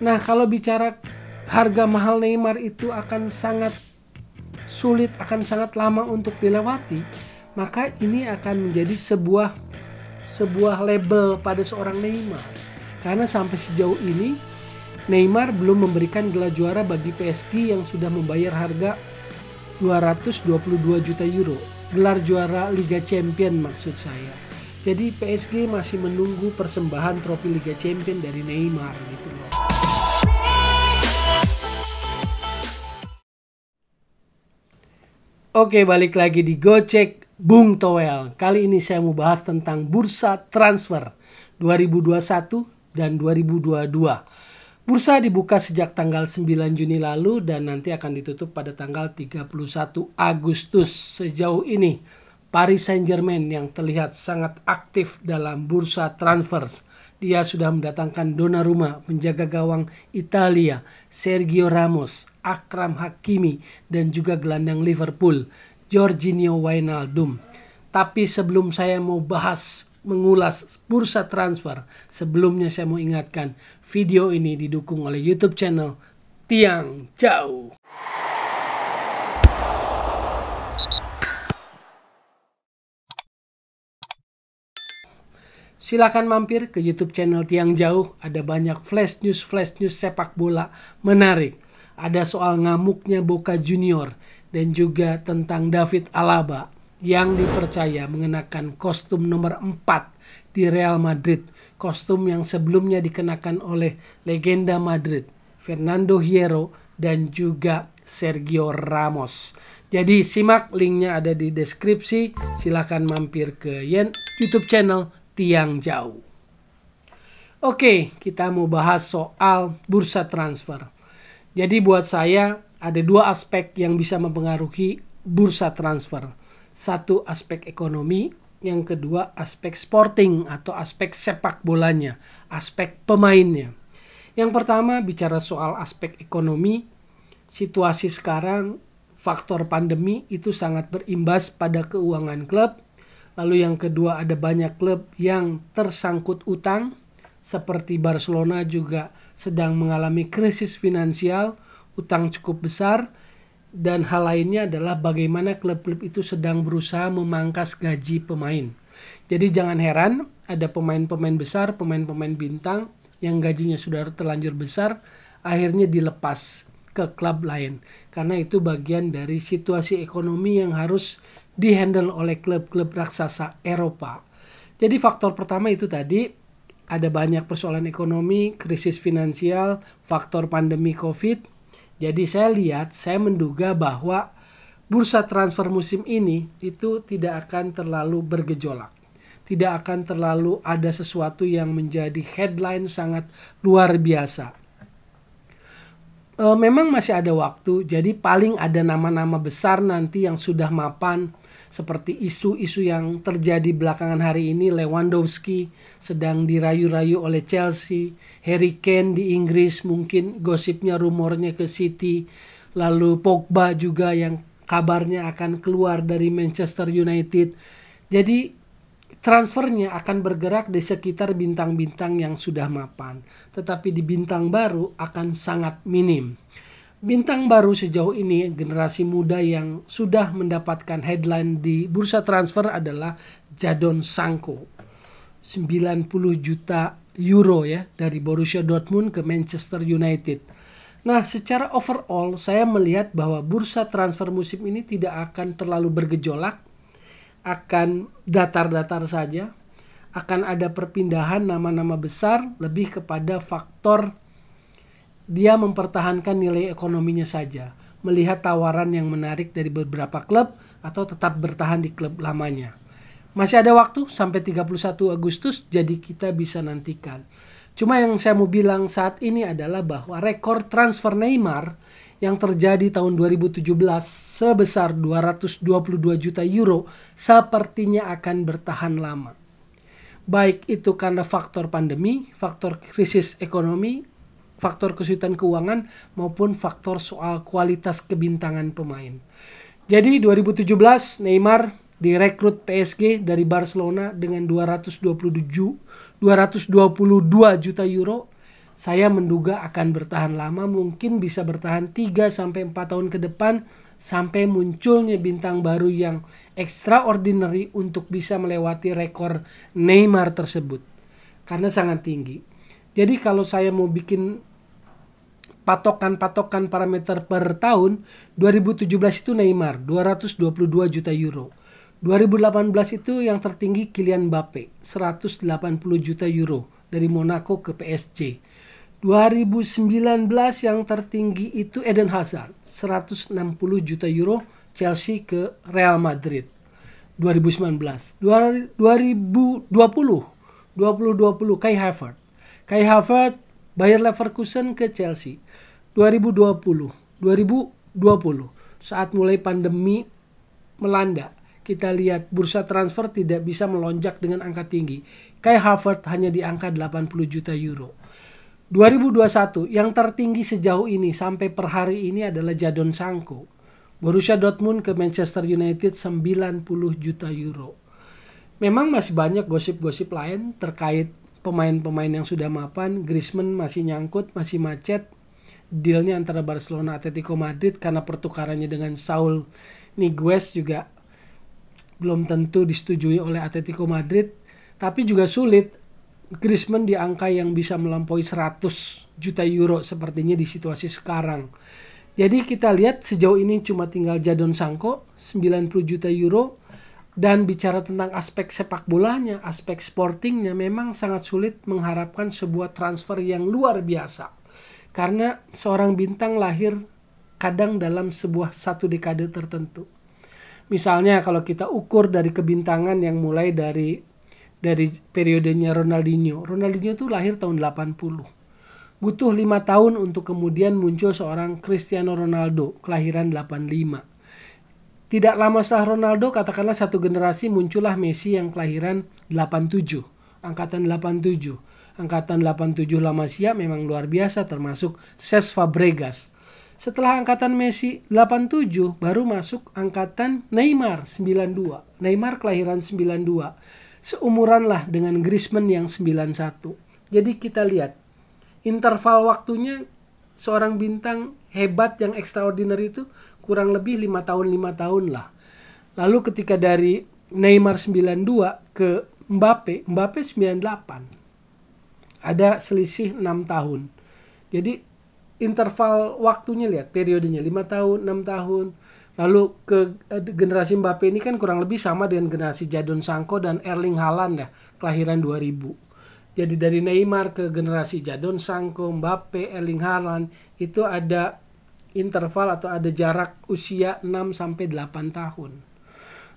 Nah, kalau bicara harga mahal Neymar itu akan sangat sulit, akan sangat lama untuk dilewati, maka ini akan menjadi sebuah label pada seorang Neymar. Karena sampai sejauh ini Neymar belum memberikan gelar juara bagi PSG yang sudah membayar harga 222 juta euro. Gelar juara Liga Champion maksud saya. Jadi PSG masih menunggu persembahan trofi Liga Champion dari Neymar gitu loh. Oke, balik lagi di Gocek Bung Toel. Kali ini saya mau bahas tentang bursa transfer 2021 dan 2022. Bursa dibuka sejak tanggal 9 Juni lalu dan nanti akan ditutup pada tanggal 31 Agustus. Sejauh ini Paris Saint-Germain yang terlihat sangat aktif dalam bursa transfers. Dia sudah mendatangkan Donnarumma, penjaga gawang Italia, Sergio Ramos, Akram Hakimi, dan juga gelandang Liverpool, Georginio Wijnaldum. Tapi sebelum saya mau mengulas bursa transfer, sebelumnya saya mau ingatkan, video ini didukung oleh YouTube channel Tiang Jauh. Silakan mampir ke YouTube channel Tiang Jauh, ada banyak flash news sepak bola menarik. Ada soal ngamuknya Boca Junior dan juga tentang David Alaba yang dipercaya mengenakan kostum nomor 4 di Real Madrid. Kostum yang sebelumnya dikenakan oleh legenda Madrid, Fernando Hierro dan juga Sergio Ramos. Jadi simak, linknya ada di deskripsi. Silakan mampir ke YouTube channel Tiang Jauh. Oke, kita mau bahas soal bursa transfer. Jadi buat saya ada dua aspek yang bisa mempengaruhi bursa transfer. Satu aspek ekonomi, yang kedua aspek sporting atau aspek sepak bolanya, aspek pemainnya. Yang pertama bicara soal aspek ekonomi, situasi sekarang faktor pandemi itu sangat berimbas pada keuangan klub. Lalu yang kedua ada banyak klub yang tersangkut utang, seperti Barcelona juga sedang mengalami krisis finansial, utang cukup besar, dan hal lainnya adalah bagaimana klub-klub itu sedang berusaha memangkas gaji pemain. Jadi jangan heran ada pemain-pemain besar, pemain-pemain bintang yang gajinya sudah terlanjur besar, akhirnya dilepas ke klub lain. Karena itu bagian dari situasi ekonomi yang harus dihandle oleh klub-klub raksasa Eropa. Jadi faktor pertama itu tadi, ada banyak persoalan ekonomi, krisis finansial, faktor pandemi COVID. Jadi saya menduga bahwa bursa transfer musim ini itu tidak akan terlalu bergejolak. Tidak akan terlalu ada sesuatu yang menjadi headline sangat luar biasa. Memang masih ada waktu, jadi paling ada nama-nama besar nanti yang sudah mapan, seperti isu-isu yang terjadi belakangan hari ini. Lewandowski sedang dirayu-rayu oleh Chelsea, Harry Kane di Inggris mungkin gosipnya rumornya ke City, lalu Pogba juga yang kabarnya akan keluar dari Manchester United. Jadi transfernya akan bergerak di sekitar bintang-bintang yang sudah mapan, tetapi di bintang baru akan sangat minim. Bintang baru sejauh ini, generasi muda yang sudah mendapatkan headline di bursa transfer adalah Jadon Sancho. 90 juta euro ya, dari Borussia Dortmund ke Manchester United. Nah, secara overall saya melihat bahwa bursa transfer musim ini tidak akan terlalu bergejolak, akan datar-datar saja, akan ada perpindahan nama-nama besar, lebih kepada faktor dia mempertahankan nilai ekonominya saja, melihat tawaran yang menarik dari beberapa klub atau tetap bertahan di klub lamanya. Masih ada waktu sampai 31 Agustus, jadi kita bisa nantikan. Cuma yang saya mau bilang saat ini adalah bahwa rekor transfer Neymar yang terjadi tahun 2017 sebesar 222 juta euro sepertinya akan bertahan lama. Baik itu karena faktor pandemi, faktor krisis ekonomi, faktor kesulitan keuangan, maupun faktor soal kualitas kebintangan pemain. Jadi 2017 Neymar direkrut PSG dari Barcelona dengan 222 juta euro. Saya menduga akan bertahan lama, mungkin bisa bertahan 3-4 tahun ke depan sampai munculnya bintang baru yang extraordinary untuk bisa melewati rekor Neymar tersebut. Karena sangat tinggi. Jadi kalau saya mau bikin patokan parameter per tahun, 2017 itu Neymar 222 juta euro. 2018 itu yang tertinggi Kylian Mbappe 180 juta euro dari Monaco ke PSG. 2019 yang tertinggi itu Eden Hazard 160 juta euro Chelsea ke Real Madrid. 2019 2020 Kai Havertz Bayer Leverkusen ke Chelsea. 2020 saat mulai pandemi melanda, kita lihat bursa transfer tidak bisa melonjak dengan angka tinggi. Kai Havertz hanya di angka 80 juta euro. 2021 yang tertinggi sejauh ini sampai per hari ini adalah Jadon Sancho. Borussia Dortmund ke Manchester United 90 juta euro. Memang masih banyak gosip-gosip lain terkait pemain-pemain yang sudah mapan. Griezmann masih nyangkut, masih macet. Dealnya antara Barcelona Atletico Madrid karena pertukarannya dengan Saul Niguez juga belum tentu disetujui oleh Atletico Madrid. Tapi juga sulit Griezmann di angka yang bisa melampaui 100 juta euro sepertinya di situasi sekarang. Jadi kita lihat sejauh ini cuma tinggal Jadon Sancho 90 juta euro. Dan bicara tentang aspek sepak bolanya, aspek sportingnya, memang sangat sulit mengharapkan sebuah transfer yang luar biasa. Karena seorang bintang lahir kadang dalam satu dekade tertentu. Misalnya kalau kita ukur dari kebintangan yang mulai dari periodenya Ronaldinho itu lahir tahun 80. Butuh 5 tahun untuk kemudian muncul seorang Cristiano Ronaldo, kelahiran 85. Tidak lama setelah Ronaldo, katakanlah satu generasi, muncullah Messi yang kelahiran 87. Angkatan 87. Angkatan 87 La Masia memang luar biasa, termasuk Cesc Fabregas. Setelah angkatan Messi 87, baru masuk angkatan Neymar 92. Neymar kelahiran 92. Seumuran lah dengan Griezmann yang 91. Jadi kita lihat interval waktunya seorang bintang hebat yang extraordinary itu kurang lebih 5 tahun lah. Lalu ketika dari Neymar 92 ke Mbappe 98. Ada selisih 6 tahun. Jadi interval waktunya lihat periodenya 5 tahun, 6 tahun. Lalu ke generasi Mbappe ini kan kurang lebih sama dengan generasi Jadon Sancho dan Erling Haaland ya, kelahiran 2000. Jadi dari Neymar ke generasi Jadon Sancho, Mbappe, Erling Haaland itu ada interval atau ada jarak usia 6-8 tahun.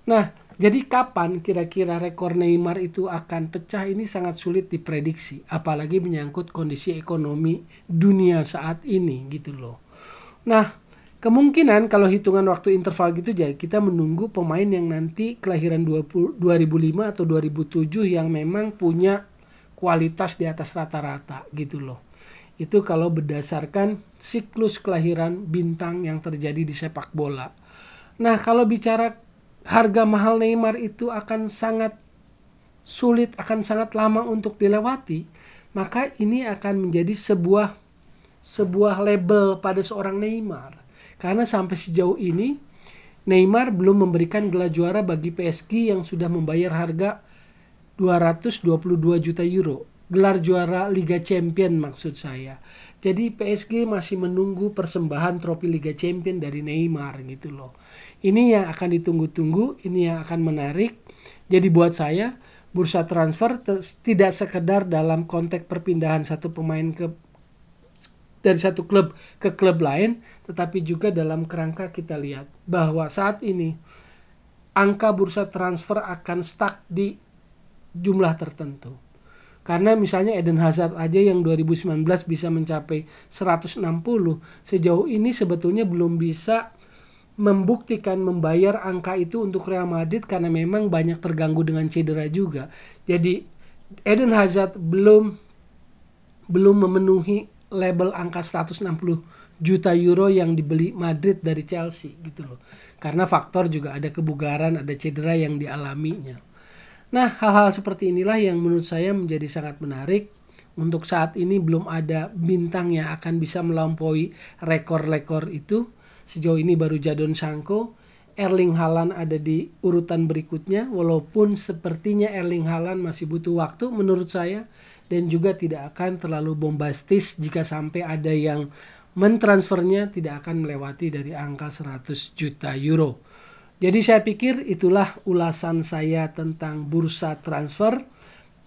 Nah, jadi kapan kira-kira rekor Neymar itu akan pecah ini sangat sulit diprediksi. Apalagi menyangkut kondisi ekonomi dunia saat ini gitu loh. Nah, kemungkinan kalau hitungan waktu interval gitu jadi kita menunggu pemain yang nanti kelahiran 2005 atau 2007 yang memang punya kualitas di atas rata-rata gitu loh. Itu kalau berdasarkan siklus kelahiran bintang yang terjadi di sepak bola. Nah, kalau bicara harga mahal Neymar itu akan sangat sulit, akan sangat lama untuk dilewati, maka ini akan menjadi sebuah label pada seorang Neymar. Karena sampai sejauh ini Neymar belum memberikan gelar juara bagi PSG yang sudah membayar harga 222 juta euro. Gelar juara Liga Champion maksud saya. Jadi PSG masih menunggu persembahan trofi Liga Champion dari Neymar gitu loh. Ini yang akan ditunggu-tunggu, ini yang akan menarik. Jadi buat saya bursa transfer tidak sekedar dalam konteks perpindahan satu pemain dari satu klub ke klub lain, tetapi juga dalam kerangka kita lihat bahwa saat ini angka bursa transfer akan stuck di jumlah tertentu. Karena misalnya Eden Hazard aja yang 2019 bisa mencapai 160, sejauh ini sebetulnya belum bisa membuktikan membayar angka itu untuk Real Madrid karena memang banyak terganggu dengan cedera juga. Jadi Eden Hazard belum memenuhi label angka 160 juta euro yang dibeli Madrid dari Chelsea gitu loh. Karena faktor juga ada kebugaran, ada cedera yang dialaminya. Nah, hal-hal seperti inilah yang menurut saya menjadi sangat menarik Untuk saat ini belum ada bintang yang akan bisa melampaui rekor-rekor itu. Sejauh ini baru Jadon Sancho. Erling Haaland ada di urutan berikutnya, walaupun sepertinya Erling Haaland masih butuh waktu menurut saya, dan juga tidak akan terlalu bombastis jika sampai ada yang mentransfernya, tidak akan melewati dari angka 100 juta euro. Jadi saya pikir itulah ulasan saya tentang bursa transfer.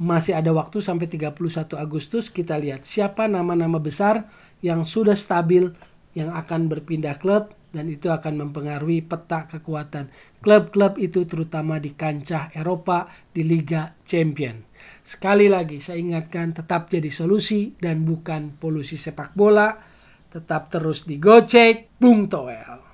Masih ada waktu sampai 31 Agustus, kita lihat siapa nama-nama besar yang sudah stabil yang akan berpindah klub, dan itu akan mempengaruhi peta kekuatan klub-klub itu terutama di kancah Eropa di Liga Champion. Sekali lagi saya ingatkan, tetap jadi solusi dan bukan polusi sepak bola. Tetap terus di Gocek Bung Toel.